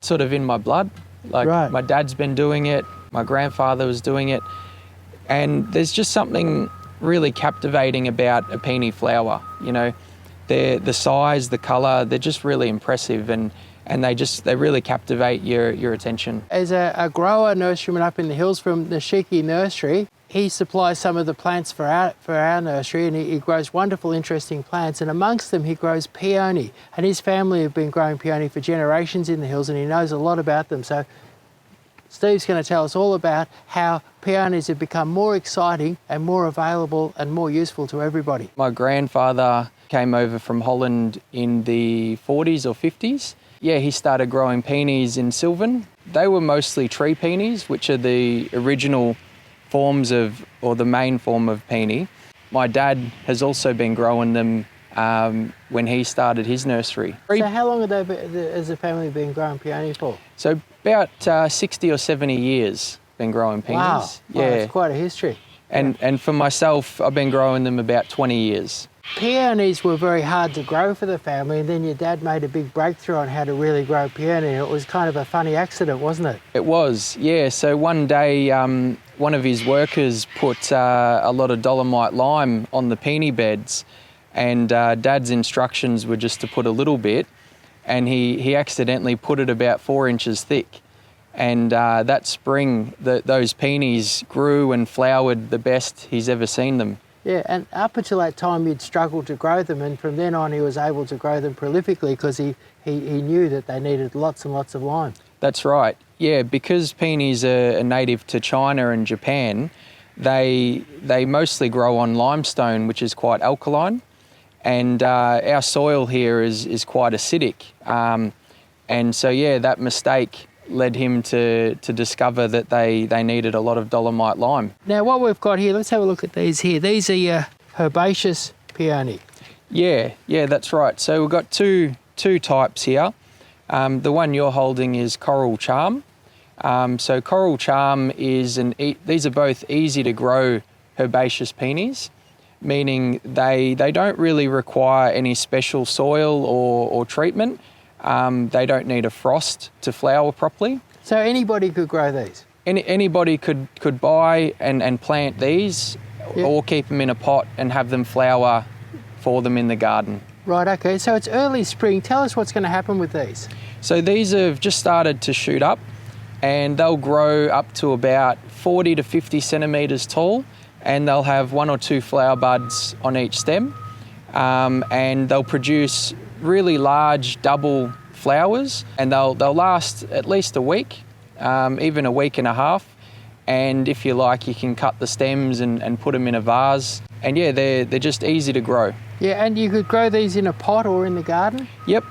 sort of in my blood. Like Right. my dad's been doing it, my grandfather was doing it, and there's just something really captivating about a peony flower. You know, the size, the colour, they're just really impressive, and they really captivate your attention. As a grower nurseryman up in the hills from Nishiki Nursery, he supplies some of the plants for our nursery, and he grows wonderful, interesting plants, and amongst them he grows peony. And his family have been growing peony for generations in the hills, and he knows a lot about them. So Steve's going to tell us all about how peonies have become more exciting and more available and more useful to everybody. My grandfather came over from Holland in the 40s or 50s. Yeah, he started growing peonies in Sylvan. They were mostly tree peonies, which are the original forms of, or the main form of peony. My dad has also been growing them when he started his nursery. So how long have as a family been growing peony for? So about 60 or 70 years been growing peonies. Wow, Yeah. That's quite a history. And for myself, I've been growing them about 20 years. Peonies were very hard to grow for the family, and then your dad made a big breakthrough on how to really grow peony. It was kind of a funny accident, wasn't it? It was, yeah. So one day, one of his workers put a lot of dolomite lime on the peony beds, and Dad's instructions were just to put a little bit, and he accidentally put it about 4 inches thick. And that spring, those peonies grew and flowered the best he's ever seen them. Yeah, and up until that time you'd struggled to grow them, and from then on he was able to grow them prolifically because he knew that they needed lots and lots of lime. That's right. Yeah, because peonies are native to China and Japan, they mostly grow on limestone, which is quite alkaline, and our soil here is quite acidic. And so, yeah, that mistake led him to discover that they needed a lot of dolomite lime. Now what we've got here, let's have a look at these here. These are your herbaceous peony. Yeah, that's right. So we've got two types here. The one you're holding is coral charm. So coral charm is these are both easy to grow herbaceous peonies, meaning they don't really require any special soil or treatment. They don't need a frost to flower properly. So anybody could grow these? Anybody could buy and plant these, yeah, or keep them in a pot and have them flower for them in the garden. Right, okay, so it's early spring. Tell us what's going to happen with these. So these have just started to shoot up, and they'll grow up to about 40 to 50 centimetres tall, and they'll have 1 or 2 flower buds on each stem, and they'll produce really large double flowers, and they'll last at least a week, even a week and a half. And if you like, you can cut the stems and put them in a vase. And yeah, they're just easy to grow. Yeah, and you could grow these in a pot or in the garden? Yep,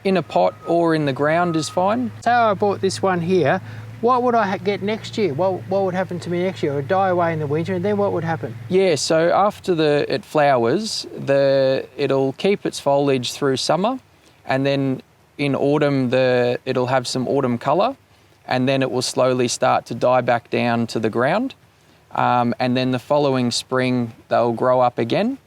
in a pot or in the ground is fine. So I bought this one here. What would I get next year? What would happen to me next year? It would die away in the winter, and then what would happen? Yeah, so after it flowers, it'll keep its foliage through summer, and then in autumn it'll have some autumn colour, and then it will slowly start to die back down to the ground. And then the following spring they'll grow up again,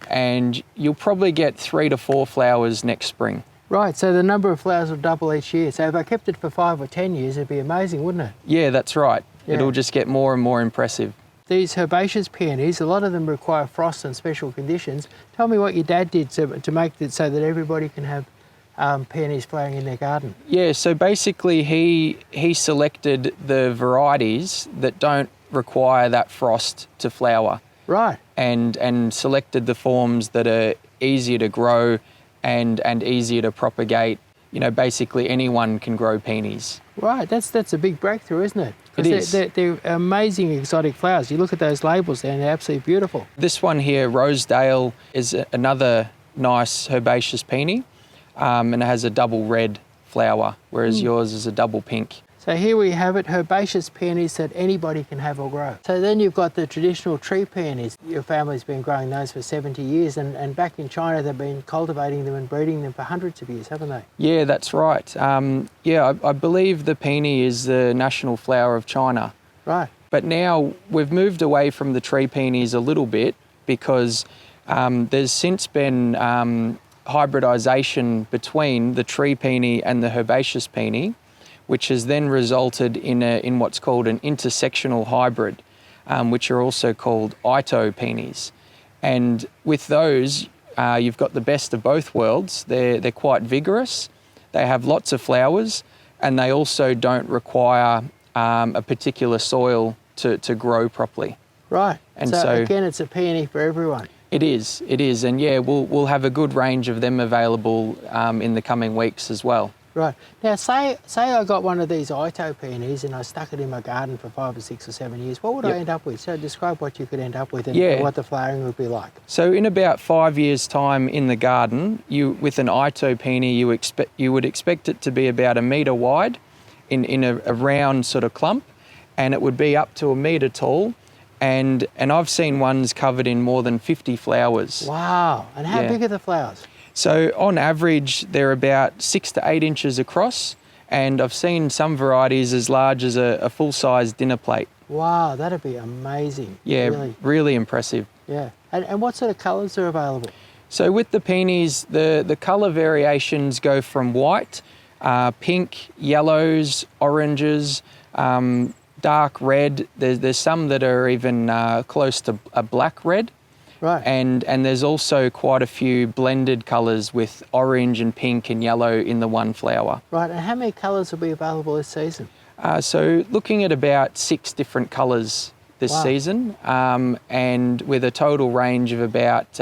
and you'll probably get 3 to 4 flowers next spring. Right, so the number of flowers will double each year. So if I kept it for 5 or 10 years, it'd be amazing, wouldn't it? Yeah, that's right. Yeah. It'll just get more and more impressive. These herbaceous peonies, a lot of them require frost and special conditions. Tell me what your dad did to make it so that everybody can have peonies flowering in their garden. Yeah, so basically he selected the varieties that don't require that frost to flower. Right. And selected the forms that are easier to grow and easier to propagate. You know, basically anyone can grow peonies. Right, that's a big breakthrough, isn't it? It is. They're amazing exotic flowers. You look at those labels there and they're absolutely beautiful. This one here, Rosedale, is another nice herbaceous peony, and it has a double red flower, whereas yours is a double pink. So here we have it, herbaceous peonies that anybody can have or grow. So then you've got the traditional tree peonies. Your family's been growing those for 70 years, and back in China they've been cultivating them and breeding them for hundreds of years, haven't they? Yeah, that's right. I believe the peony is the national flower of China. Right. But now we've moved away from the tree peonies a little bit because there's since been hybridisation between the tree peony and the herbaceous peony, which has then resulted in what's called an intersectional hybrid, which are also called Ito peonies. And with those, you've got the best of both worlds. They're quite vigorous, they have lots of flowers, and they also don't require a particular soil to grow properly. Right. And so so again, it's a peony for everyone. It is, and yeah, we'll have a good range of them available in the coming weeks as well. Right. Now, say I got one of these Ito peonies and I stuck it in my garden for 5 or 6 or 7 years. What would I end up with? So describe what you could end up with and what the flowering would be like. So in about 5 years' time in the garden, with an Ito peony, you would expect it to be about 1 metre wide in a round sort of clump, and it would be up to 1 metre tall. And I've seen ones covered in more than 50 flowers. Wow. And how big are the flowers? So on average, they're about 6 to 8 inches across, and I've seen some varieties as large as a full-size dinner plate. Wow, that'd be amazing. Yeah, really impressive. Yeah. And what sort of colours are available? So with the peonies, the colour variations go from white, pink, yellows, oranges, dark red. There's some that are even close to a black red. Right. And there's also quite a few blended colours with orange and pink and yellow in the one flower. Right, and how many colours will be available this season? So looking at about 6 different colours this season, and with a total range of about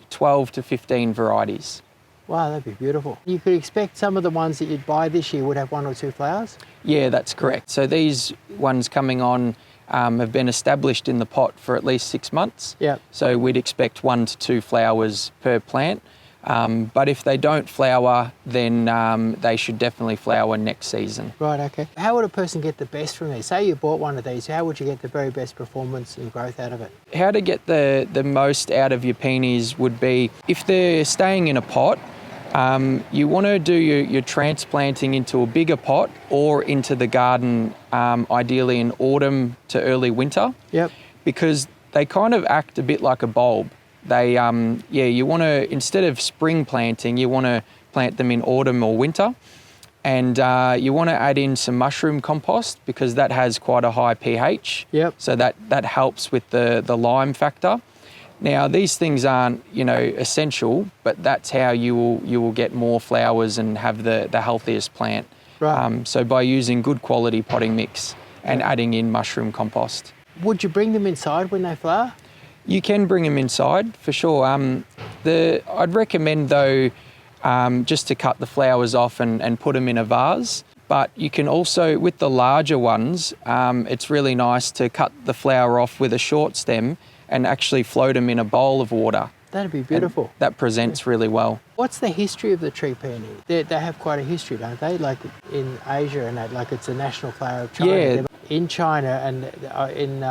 12 to 15 varieties. Wow, that'd be beautiful. You could expect some of the ones that you'd buy this year would have 1 or 2 flowers? Yeah, that's correct. So these ones coming on have been established in the pot for at least 6 months. Yeah. So we'd expect 1 to 2 flowers per plant. But if they don't flower, then they should definitely flower next season. Right, okay. How would a person get the best from these? Say you bought one of these, how would you get the very best performance and growth out of it? How to get the most out of your peonies would be, if they're staying in a pot, you want to do your transplanting into a bigger pot or into the garden, ideally in autumn to early winter. Yep. Because they kind of act a bit like a bulb. They, you want to, instead of spring planting, you want to plant them in autumn or winter. And you want to add in some mushroom compost because that has quite a high pH. Yep. So that helps with the lime factor. Now, these things aren't, essential, but that's how you will get more flowers and have the healthiest plant. Right. So by using good quality potting mix and adding in mushroom compost. Would you bring them inside when they flower? You can bring them inside for sure. I'd recommend though, just to cut the flowers off and put them in a vase. But you can also, with the larger ones, it's really nice to cut the flower off with a short stem and actually float them in a bowl of water. That'd be beautiful. And that presents really well. What's the history of the tree peony? They have quite a history, don't they? Like in Asia and that, like it's a national flower of China. Yeah. In China and in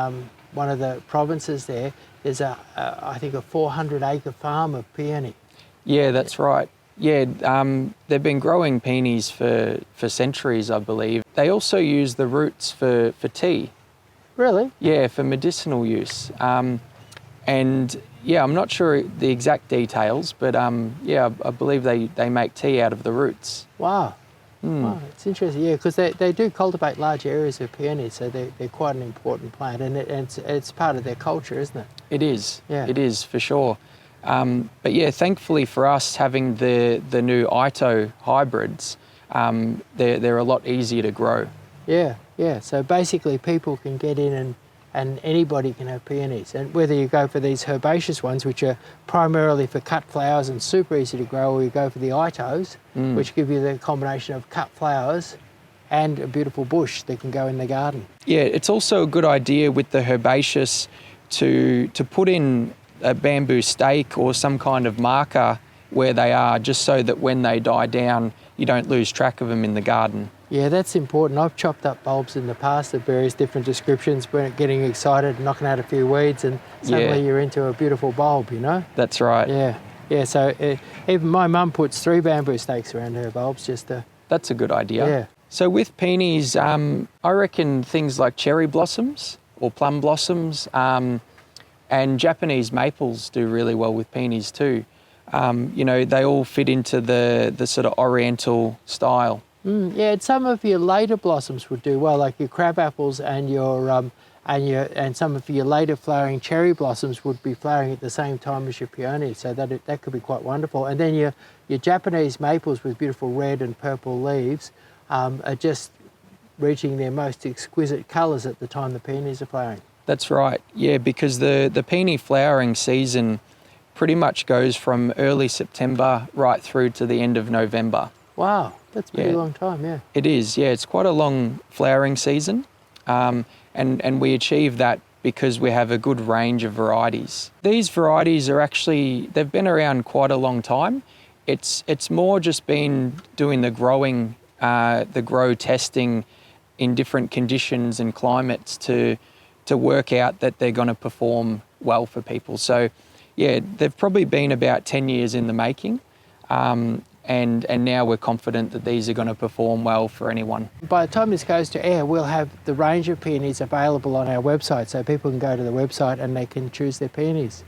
one of the provinces there's I think a 400-acre farm of peony. Yeah, that's right. Yeah, they've been growing peonies for centuries, I believe. They also use the roots for tea. Really? Yeah, for medicinal use. And yeah, I'm not sure the exact details, but I believe they make tea out of the roots. Wow. Oh, it's interesting, yeah, because they do cultivate large areas of peonies, so they're quite an important plant, and it's part of their culture, isn't it? It is. Yeah. It is, for sure. But yeah, thankfully for us, having the new Ito hybrids, they're a lot easier to grow. Yeah, yeah. So basically people can get in and anybody can have peonies. And whether you go for these herbaceous ones, which are primarily for cut flowers and super easy to grow, or you go for the Itos, which give you the combination of cut flowers and a beautiful bush that can go in the garden. Yeah, it's also a good idea with the herbaceous to put in a bamboo stake or some kind of marker where they are, just so that when they die down, you don't lose track of them in the garden. Yeah, that's important. I've chopped up bulbs in the past of various different descriptions, when getting excited, knocking out a few weeds, and suddenly you're into a beautiful bulb, That's right. Yeah, yeah. So even my mum puts 3 bamboo stakes around her bulbs just to... That's a good idea. Yeah. So with peonies, I reckon things like cherry blossoms or plum blossoms and Japanese maples do really well with peonies too. They all fit into the sort of oriental style. Yeah, and some of your later blossoms would do well, like your crab apples and and some of your later flowering cherry blossoms would be flowering at the same time as your peonies, so that could be quite wonderful. And then your Japanese maples with beautiful red and purple leaves are just reaching their most exquisite colours at the time the peonies are flowering. That's right, yeah, because the peony flowering season pretty much goes from early September right through to the end of November. Wow, that's a pretty long time, yeah. It is, yeah, it's quite a long flowering season. And we achieve that because we have a good range of varieties. These varieties are actually, they've been around quite a long time. It's more just been doing the grow testing in different conditions and climates to work out that they're going to perform well for people. So yeah, they've probably been about 10 years in the making. And now we're confident that these are going to perform well for anyone. By the time this goes to air, we'll have the range of peonies available on our website, so people can go to the website and they can choose their peonies.